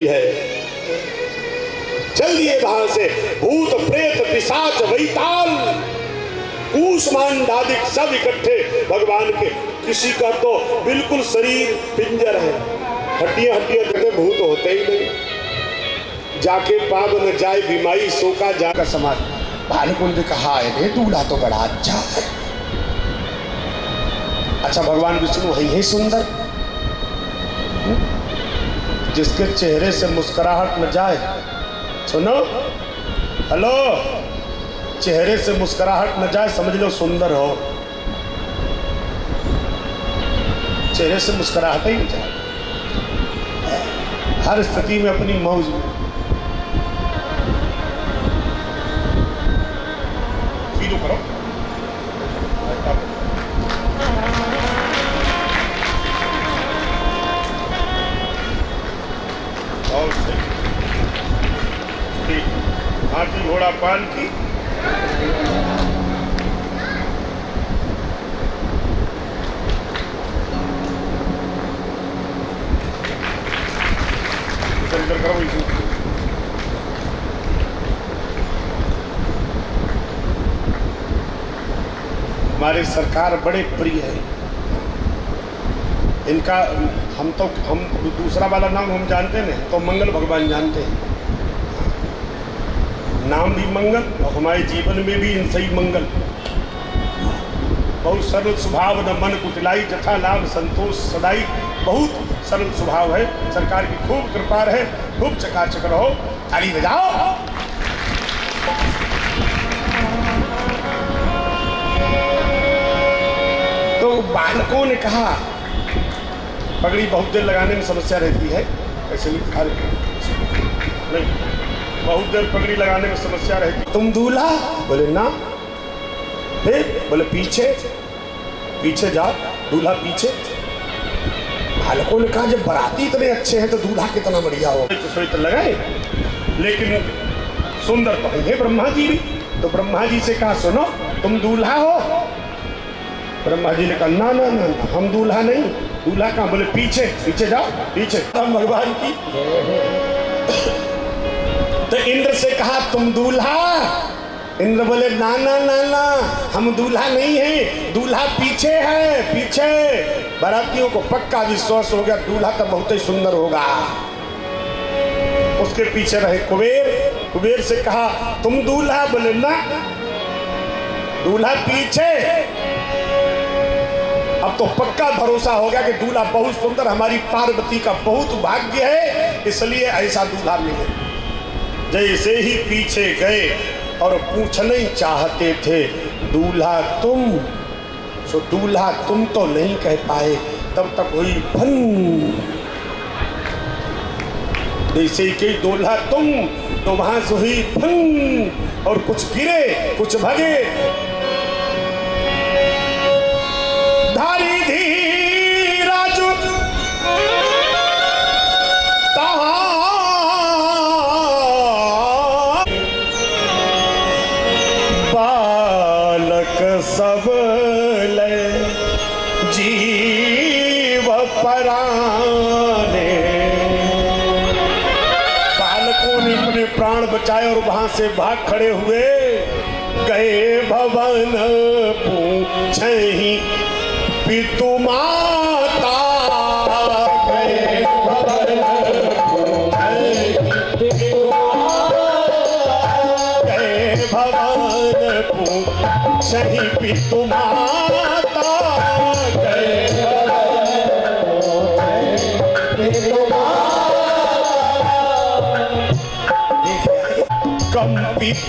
है। चल दिए वहां से भूत प्रेत पिशाच वैताल कूष्मांड आदि सब इकट्ठे भगवान के। किसी का तो बिल्कुल शरीर पिंजर है, हड्डियां हड्डियां जगह भूत होते ही नहीं। जाके पाप न जाए बीमारी सोका जाकर समाज। भालकुंड ने कहा है दूल्हा तो बड़ा अच्छा है। अच्छा भगवान विष्णु है ही सुंदर, जिसके चेहरे से मुस्कुराहट न जाए। सुनो, हेलो, चेहरे से मुस्कुराहट न जाए समझ लो सुंदर हो। चेहरे से मुस्कुराहट ही नहीं जाए, हर स्थिति में अपनी मौज में। सीधो करो, और हाथी घोड़ा पाल की करो। हमारे सरकार बड़े प्रिय है इनका। हम दूसरा वाला नाम हम जानते नहीं, तो मंगल भगवान जानते हैं। नाम भी मंगल और हमारे जीवन में भी इनसे ही मंगल। बहुत सरल स्वभाव न मन कुटिलाई, जथा लाभ संतोष सदाई। बहुत सरल स्वभाव है, सरकार की खूब कृपा रहे, खूब चकाचक रहो। ताली बजाओ। तो बालकों ने कहा पगड़ी बहुत देर लगाने में समस्या रहती है, ऐसे नहीं, बहुत देर पगड़ी लगाने में समस्या रहती। तुम दूल्हा? बोले ना। फिर बोले पीछे पीछे जाओ, दूल्हा पीछे। बालकों ने कहा जब बराती इतने अच्छे हैं तो दूल्हा कितना बढ़िया हो। तो लगाए, लेकिन सुंदर तो है ब्रह्मा जी भी। तो ब्रह्मा जी से कहा सुनो तुम दूल्हा हो? ब्रह्मा जी ने कहा ना ना ना, ना हम दूल्हा नहीं। दूल्हा कहाँ? बोले पीछे पीछे जाओ, पीछे। हम भगवान की। तो इंद्र से कहा तुम दूल्हा? इंद्र बोले ना ना ना ना, हम दूल्हा नहीं हैं, दूल्हा पीछे है, पीछे। बारातियों को पक्का विश्वास हो गया दूल्हा तो बहुत ही सुंदर होगा। उसके पीछे रहे कुबेर। कुबेर से कहा तुम दूल्हा? बोले ना, दूल्हा पीछे। अब तो पक्का भरोसा हो गया कि दूल्हा बहुत सुंदर, हमारी पार्वती का बहुत भाग्य है, इसलिए ऐसा दूल्हा मिले। जैसे ही पीछे गए और पूछना ही चाहते थे दूल्हा तुम, सो दूल्हा तुम तो नहीं कह पाए। तब तक हुई भन, जैसे ही कही दूल्हा तुम, तो वहां से हुई भन, और कुछ गिरे कुछ भगे। धारी धी राजू बालक सब ले जीव पराने। बालकों ने अपने प्राण बचाए और वहां से भाग खड़े हुए। गए भवन पूछे ही पितु माता, गए भवन सही पितु माता, गए कंपित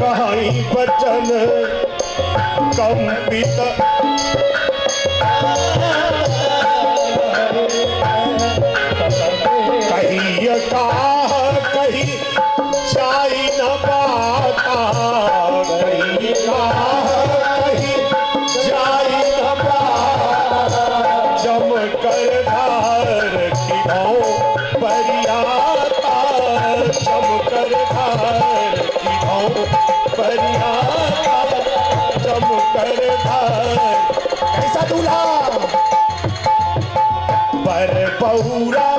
कहीं बचन कंपित। कहीं जाई न पाता, कहीं जाई न पाता। जम कर धार की भाव परियाता, जम कर धार की भाव परियाता, जम कर धार दूल्हा पर बहुरा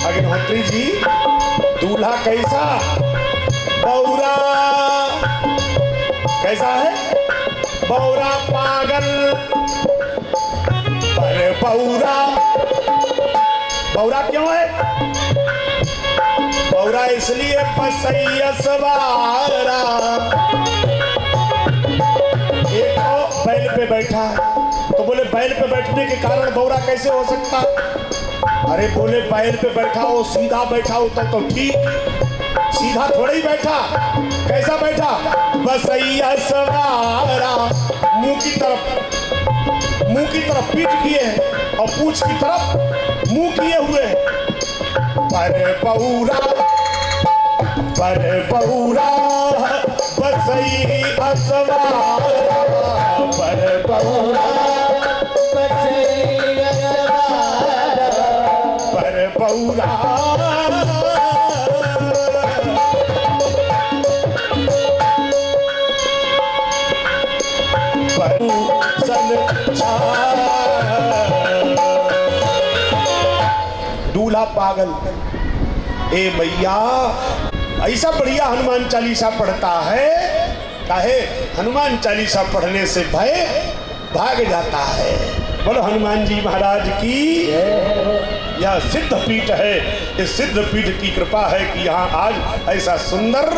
अग्निहोत्री जी दूल्हा कैसा? बहुरा कैसा है? बहुरा पागल पर बहुरा। बहुरा क्यों है? बहुरा इसलिए पसैया सवारा। एक तो बैल पे बैठा है, तो बोले बैल पे बैठने के कारण बहुरा कैसे हो सकता? अरे बोले बैल पे बैठा हो, सीधा बैठा हो तो ठीक, सीधा थोड़ा ही बैठा। कैसा बैठा? बसैया सवारा, मुंह की तरफ पीठ किए हैं और पूंछ की तरफ मुंह किए हुए हैं। पर बहुरा बसैया सवारा, पर बहुरा बसैया सवारा, पर बहुरा दूल्हा पागल। ए मैया, ऐसा बढ़िया हनुमान चालीसा पढ़ता है, काहे? हनुमान चालीसा पढ़ने से भय भाग जाता है। बोलो हनुमान जी महाराज की। यह सिद्ध पीठ है, इस सिद्ध पीठ की कृपा है कि यहाँ आज ऐसा सुंदर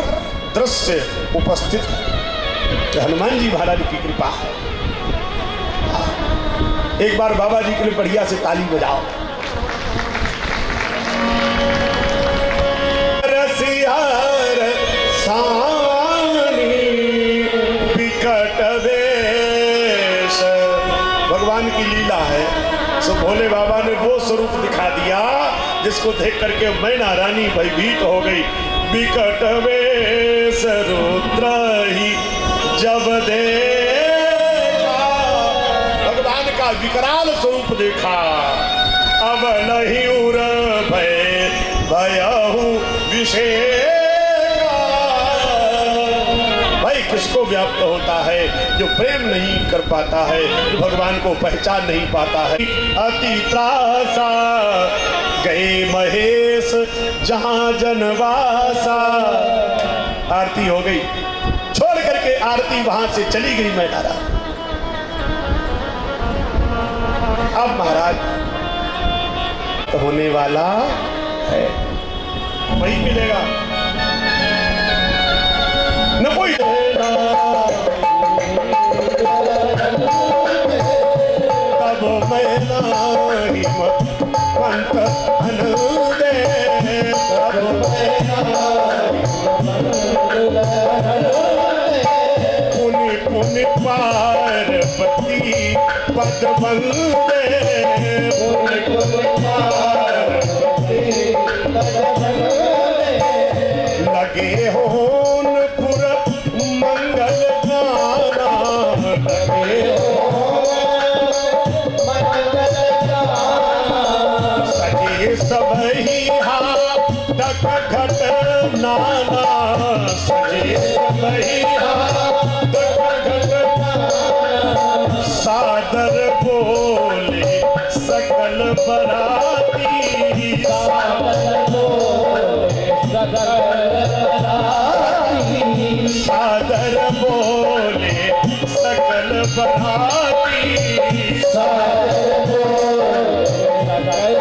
दृश्य उपस्थित है। हनुमान जी महाराज की कृपा है। एक बार बाबा जी के लिए बढ़िया से ताली बजाओ। रसियार सानी विकट वेश, भगवान की लीला है। सो भोले बाबा ने वो स्वरूप दिखा दिया जिसको देख करके मैना रानी भयभीत हो गई। विकट वेश रुद्र ही जब देखा, भगवान का विकराल स्वरूप देखा। अब नहीं उर भयहु विषेका। भाई किसको व्याप्त होता है? जो प्रेम नहीं कर पाता है, जो भगवान को पहचान नहीं पाता है। अति त्रासा गए महेश जहां जनवासा। आरती हो गई, छोड़ करके आरती वहां से चली गई मैनारा। अब महाराज होने वाला है, वही मिलेगा न कोई देना। तब मैना हिम्मत अनुदे, तब पुनि पुनि पार्वती पद बंदे, पुनि पुनि लगे होनपुर मंगल गाना, लगे मंगल गाना। सजे सबही हाथ घट नाना, सजे सबही हाथ घट नाना। सादर बोले सकल बराती, सादर बोले सादर बोले सकल बराती, सादर बोले सकल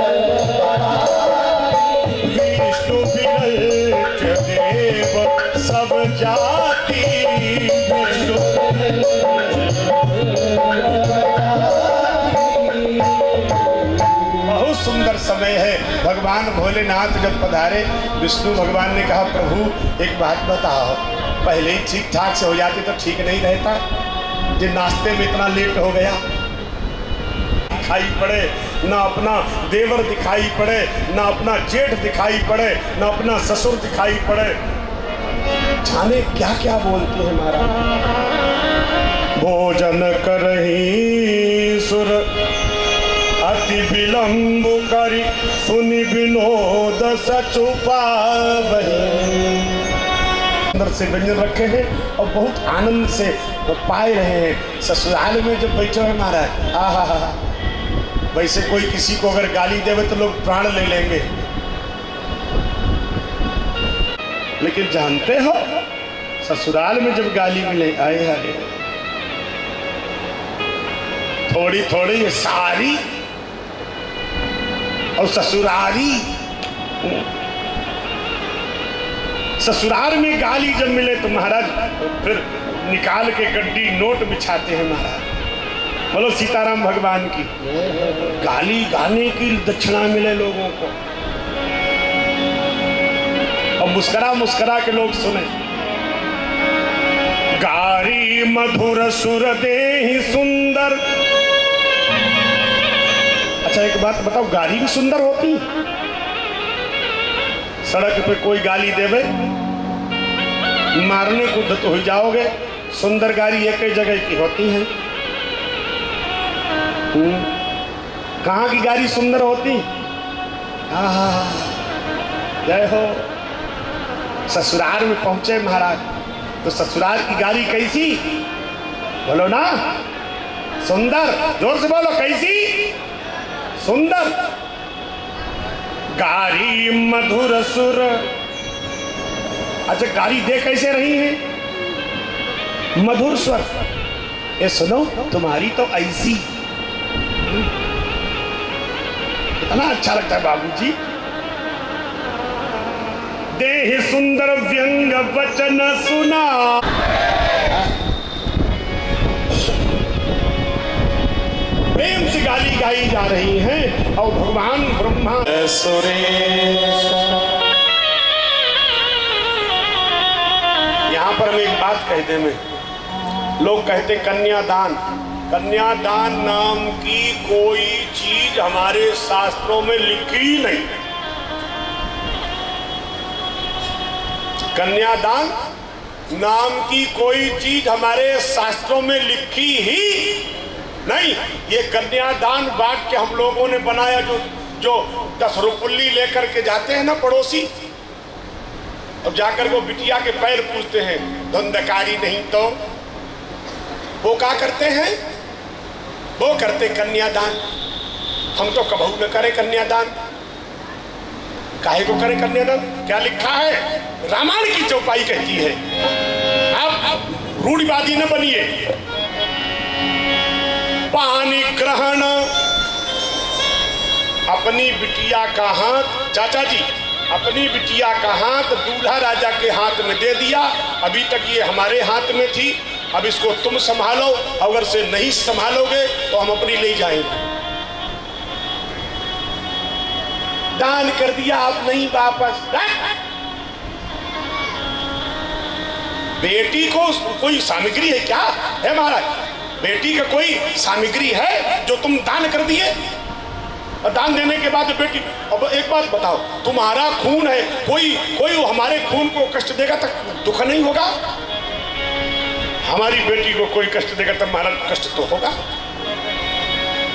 बराती। विष्णु विरच देव सब जाति, विष्णु बहुत सुंदर समय है। भगवान भोलेनाथ जब पधारे, विष्णु भगवान ने कहा प्रभु एक बात बताओ, पहले ही ठीक ठाक से हो जाते तो ठीक नहीं रहता, जो नाश्ते में इतना लेट हो गया। दिखाई पड़े ना अपना देवर दिखाई पड़े, ना अपना जेठ दिखाई पड़े, ना अपना ससुर दिखाई पड़े, जाने क्या क्या बोलते हैं महाराज। भोजन करही सुर अति विलंब करी, सुनि विनोद सचुपावही। अंदर से व्यंजन रखे हैं और बहुत आनंद से पाए रहे हैं। ससुराल में जब बैठो है महाराज, आहा, वैसे कोई किसी को अगर गाली देवे तो लोग प्राण ले लेंगे, लेकिन जानते हो ससुराल में जब गाली मिले, आए हाय, थोड़ी थोड़ी सारी और ससुरारी। ससुराल में गाली जब मिले तो महाराज फिर निकाल के गड्डी नोट बिछाते हैं महाराज। बोलो सीताराम भगवान की। गाली गाने की दक्षिणा मिले लोगों को और मुस्करा मुस्करा के लोग सुने। गारी मधुर सुर देहि सुंदर। अच्छा एक बात बताओ, गाली भी सुंदर होती? सड़क पे कोई गाली देवे, मारने को उद्यत हो जाओगे। सुंदर गाली एक ही जगह की होती है। कहाँ की गाली सुंदर होती? जय हो। ससुराल में पहुंचे महाराज तो ससुराल की गाली कैसी? बोलो ना, सुंदर। जोर से बोलो, कैसी? सुंदर। गारी मधुर सुर। अच्छा गाली दे कैसे रही है? मधुर स्वर। ये सुनो, तुम्हारी तो ऐसी। कितना अच्छा लगता है बाबूजी। देह सुंदर व्यंग वचन सुना। प्रेम से गाली गाई जा रही है और भगवान ब्रह्मा यहाँ पर हम एक बात कहते हैं, लोग कहते कन्यादान। कन्यादान नाम की कोई चीज हमारे शास्त्रों में लिखी नहीं। कन्यादान नाम की कोई चीज हमारे शास्त्रों में लिखी ही नहीं। ये कन्यादान वाक्य हम लोगों ने बनाया, जो 10 रुपये लेकर के जाते हैं ना पड़ोसी, अब जाकर वो बिटिया के पैर पूछते हैं, धुंधकारी नहीं तो वो क्या करते हैं? वो करते कन्यादान। हम तो कबहू न करे कन्यादान। काहे को करे कन्यादान? क्या लिखा है? रामायण की चौपाई कहती है। आप रूढ़िवादी न बनिए। पानी ग्रहण। अपनी बिटिया का हाथ, चाचा जी, अपनी बिटिया का हाथ दूल्हा राजा के हाथ में दे दिया। अभी तक ये हमारे हाथ में थी, अब इसको तुम संभालो, अगर से नहीं संभालोगे तो हम अपनी ले जाएंगे। दान कर दिया, आप नहीं वापस। बेटी को कोई सामग्री है क्या? है महाराज, बेटी का कोई सामग्री है जो तुम दान कर दिए? और दान देने के बाद बेटी, अब एक बात बताओ, तुम्हारा खून है, कोई हमारे खून को कष्ट देगा तक दुख नहीं होगा? हमारी बेटी को कोई कष्ट देगा तब हमारा कष्ट तो होगा।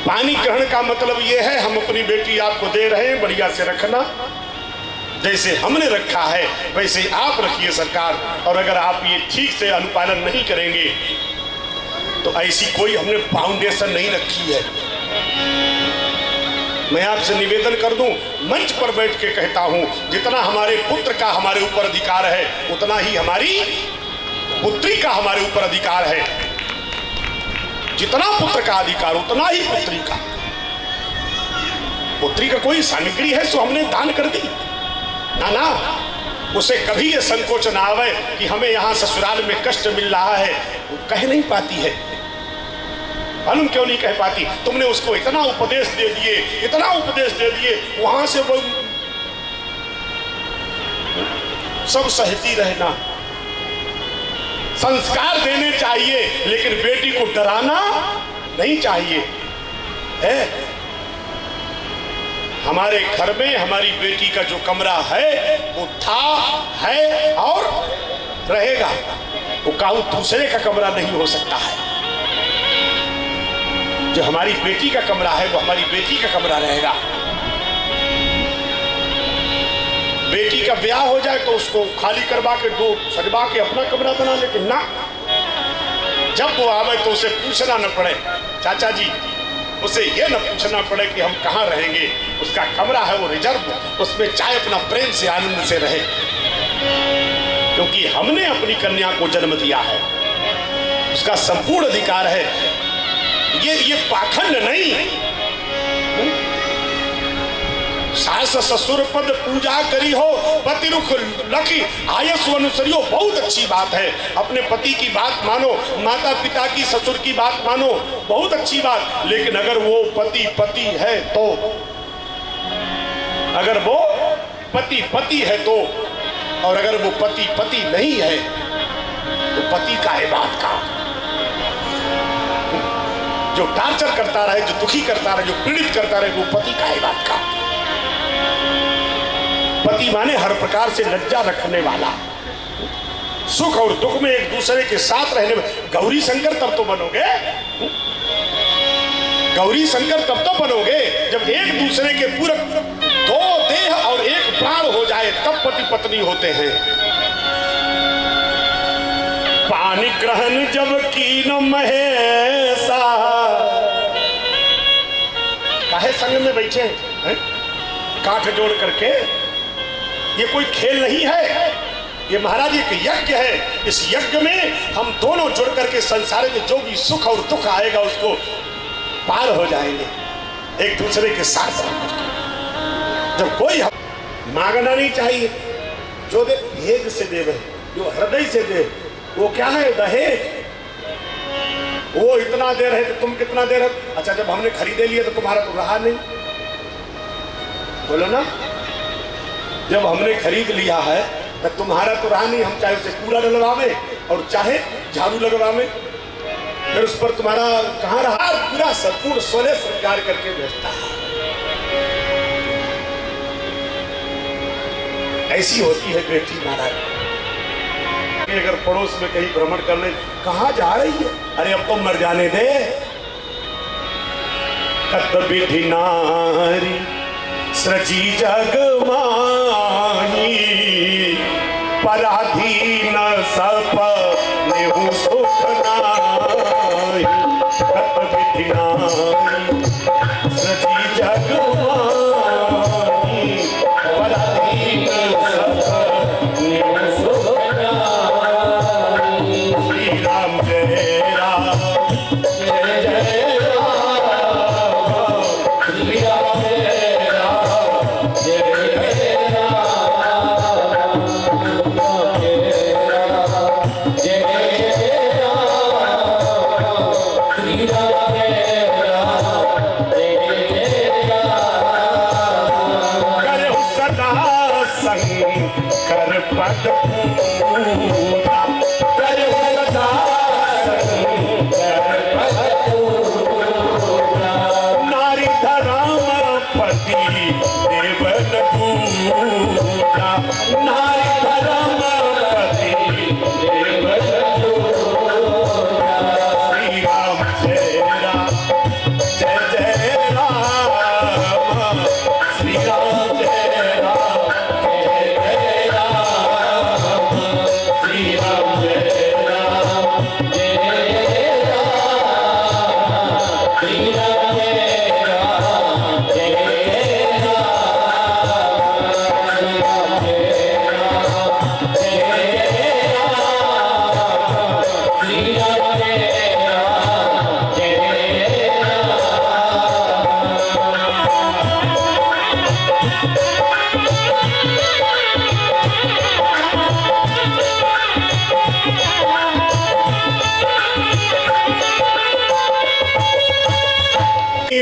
पानी ग्रहण का मतलब ये है, हम अपनी बेटी आपको दे रहे हैं, बढ़िया से रखना। जैसे हमने रखा है वैसे आप रखिए सरकार। और अगर आप ये ठीक से अनुपालन नहीं करेंगे तो ऐसी कोई हमने फाउंडेशन नहीं रखी है। मैं आपसे निवेदन कर दूं, मंच पर बैठ के कहता हूं, जितना हमारे पुत्र का हमारे ऊपर अधिकार है उतना ही हमारी पुत्री का हमारे ऊपर अधिकार है। जितना पुत्र का अधिकार उतना ही पुत्री का। पुत्री का कोई सामग्री है सो हमने दान कर दी ना, ना। उसे कभी ये संकोच ना आवे कि हमें यहाँ ससुराल में कष्ट मिल रहा है, वो कह नहीं पाती है। मालूम क्यों नहीं कह पाती? तुमने उसको इतना उपदेश दे दिए, इतना उपदेश दे दिए, वहां से वो सब सहती रहना। संस्कार देने चाहिए लेकिन बेटी को डराना नहीं चाहिए। है हमारे घर में हमारी बेटी का जो कमरा है वो था, है और रहेगा। वो काऊ दूसरे का कमरा नहीं हो सकता है। जो हमारी बेटी का कमरा है वो हमारी बेटी का कमरा रहेगा। बेटी का ब्याह हो जाए तो उसको खाली करवा के दो सजवा के अपना कमरा बना, लेकिन ना, जब वो आवे तो उसे पूछना न पड़े चाचा जी, उसे ये न पूछना पड़े कि हम कहाँ रहेंगे, उसका कमरा है वो रिजर्व, उसमें चाहे अपना प्रेम से आनंद से रहे, क्योंकि हमने अपनी कन्या को जन्म दिया है, उसका संपूर्ण अधिकार है। ये पाखंड नहीं। सास ससुर पद पूजा करी हो, पति रुख लखी आयस अनुसरियो, बहुत अच्छी बात है। अपने पति की बात मानो, माता पिता की ससुर की बात मानो, बहुत अच्छी बात। लेकिन अगर वो पति है तो, अगर वो पति है तो, और अगर वो पति नहीं है तो पति का है बात का। जो टार्चर करता रहे, जो दुखी करता रहे, जो पीड़ित करता रहे, वो पति का है बात का। पति माने हर प्रकार से लज्जा रखने वाला, सुख और दुख में एक दूसरे के साथ रहने में। गौरी शंकर तब तो बनोगे, गौरी शंकर तब तो बनोगे जब एक दूसरे के पूरक दो देह और एक प्राण हो जाए, तब पति पत्नी होते हैं। पानी ग्रहण जब कीन महेशा, काहे संग में बैठे हैं काठ जोड़ करके? ये कोई खेल नहीं है, ये महाराज एक यज्ञ है। इस यज्ञ में हम दोनों जुड़ करके संसार में जो भी सुख और दुख आएगा उसको पार हो जाएंगे एक दूसरे के साथ। जब कोई मांगना नहीं चाहिए, जो दे भेद से देवे, जो हृदय से दे, वो क्या है? दहेज। वो इतना दे रहे तो तुम कितना दे रहे? अच्छा, जब हमने खरीदे लिए तो तुम्हारा तो रहा नहीं, बोलो ना। जब हमने खरीद लिया है तो तुम्हारा तो रहा नहीं, हम चाहे उसे कूड़ा डलवावे और चाहे झाड़ू लगवावे, फिर उस पर तुम्हारा कहाँ रहा? पूरा संपूर्ण स्वयं श्रृंगार करके भेजता है। ऐसी होती है बेटी महाराज। अगर पड़ोस में कहीं भ्रमण करने, कहाँ जा रही है? अरे अब तो मर जाने दे। कत विधि नारी सृजी जग माही, पराधीन सपने सुख नाहि। कत विधि नारी सृजी जग माही, पराधीन सपने सुख नाहि। श्री राम जय राम, जय जय राम, श्री राम जय राम, जय शंकर पद पूरा, करे सदा शंकर पद पूरा। नारी धर्म पति देवन पूरा, नारी धर्म पति देवन पूरा। श्री राम जय राम, जय जय राम, श्री राम जय राम,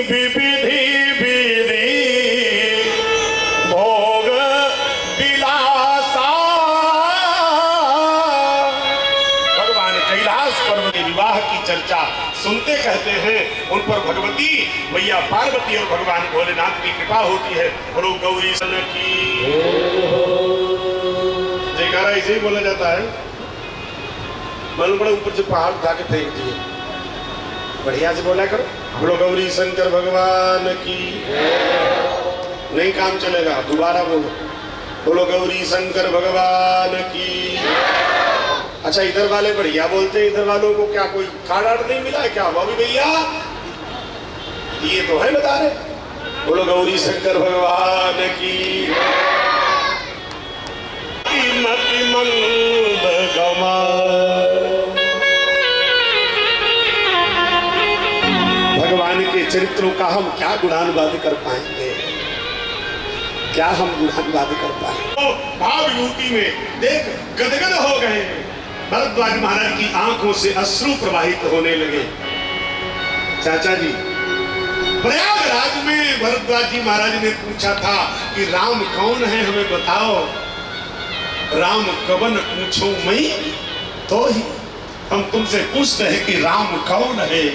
विधि विधि भोग विलासा। भगवान कैलाश पर्वत के विवाह की चर्चा सुनते कहते हैं उन पर भगवती मैया पार्वती और भगवान भोलेनाथ की कृपा होती है। और वो गौरी सन की जयकारा ऐसे ही बोला जाता है। मालूम पड़ा ऊपर से पहाड़ उठा के फेंक दिए, बढ़िया से बोला करो। बोलो गौरी शंकर भगवान की। नहीं काम चलेगा, दोबारा बोलो। बोलो गौरी शंकर भगवान की। अच्छा इधर वाले बढ़िया बोलते हैं, इधर वालों को क्या कोई कार्ड आर्ड नहीं मिला है क्या? बॉबी भैया ये तो है बता रहे। बोलो गौरी शंकर भगवान की। मति मंद गमा भगवान के चरित्रों का हम क्या गुणानुवाद कर पाएंगे, क्या हम गुणानुवाद कर पाएंगे। तो भाव विभूति में देख गदगद हो गए। भरद्वाज महाराज की आंखों से अश्रु प्रवाहित होने लगे। चाचा जी प्रयागराज में भरद्वाज जी महाराज ने पूछा था कि राम कौन है हमें बताओ। राम कवन पूछो मैं, तो ही हम तुमसे पूछते हैं कि राम कौन है।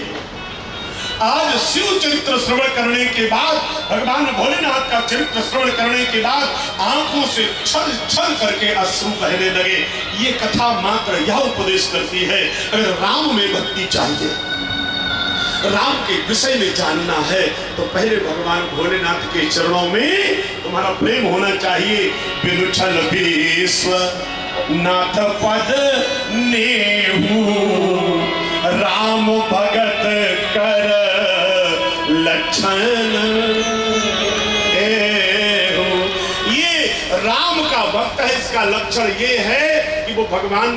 आज शिव चरित्र श्रवण करने के बाद, भगवान भोलेनाथ का चरित्र श्रवण करने के बाद आंखों से छल छल करके अश्रु बहने लगे। ये कथा मात्र यह उपदेश करती है, अगर राम में भक्ति चाहिए, राम के विषय में जानना है, तो पहले भगवान भोलेनाथ के चरणों में तुम्हारा प्रेम होना चाहिए। बिनु छल विश्व नाथ पद नेहू, राम भगत कर लक्षण। ये राम का भक्त है, इसका लक्षण ये है कि वो भगवान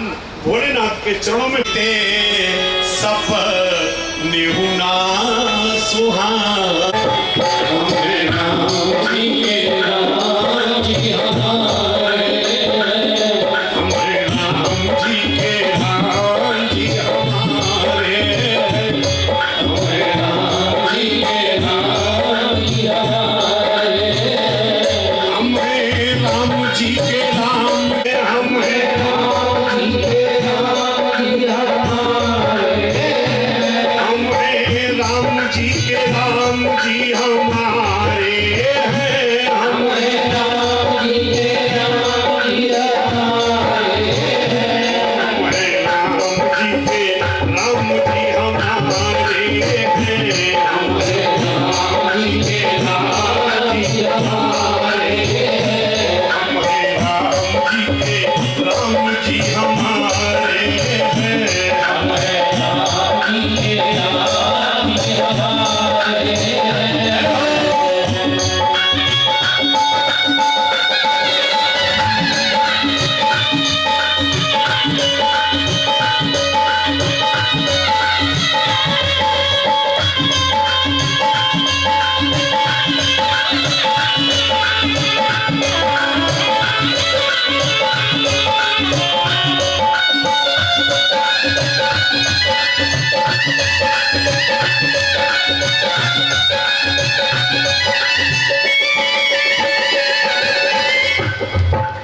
भोलेनाथ के चरणों में सप निहुना सुहा।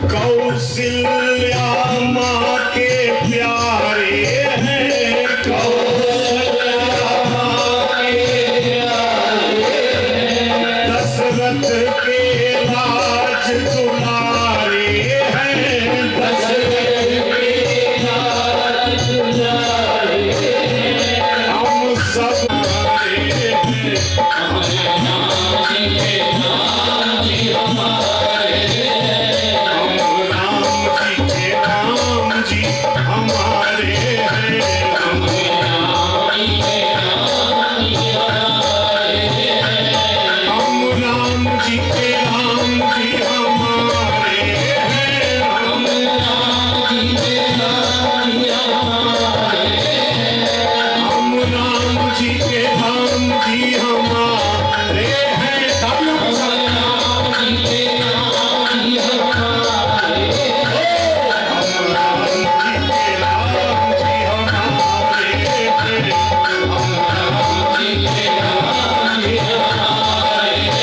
कौशल्या माँ के प्यारे हैं, कौशल्या माँ के प्यारे हैं, दशरथ के राज दुलारे हैं, दशरथ के राज दुलारे हैं, हम सब हमारे हैं, हमारे नाम के नाम जी हमारे हैं, हम राम जी के राम जी हमारे हैं, हम राम जी के राम जी हमारे हैं, हम राम जी के राम जी हमारे हैं, हम राम जी के राम जी हमारे हैं, हम राम जी के राम जी हमारे हैं, तालियों के साथ राम जी के राम जी हमारे हैं, हम राम जी के राम जी हमारे हैं, हम राम जी के राम जी हमारे हैं,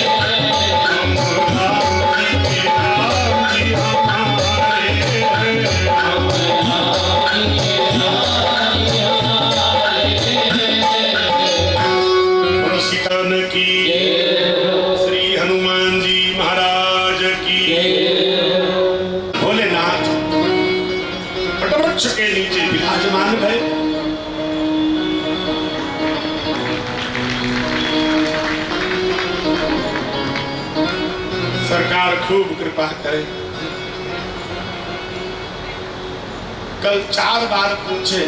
हम राम जी के राम जी हमारे हैं, हम राम जी के राम जी हमारे हैं। बोलो सीतान की, श्री हनुमान जी महाराज की। भोलेनाथ वटवृक्ष के नीचे विराजमान है। सरकार खूब कृपा करे। कल 4 बार पूछे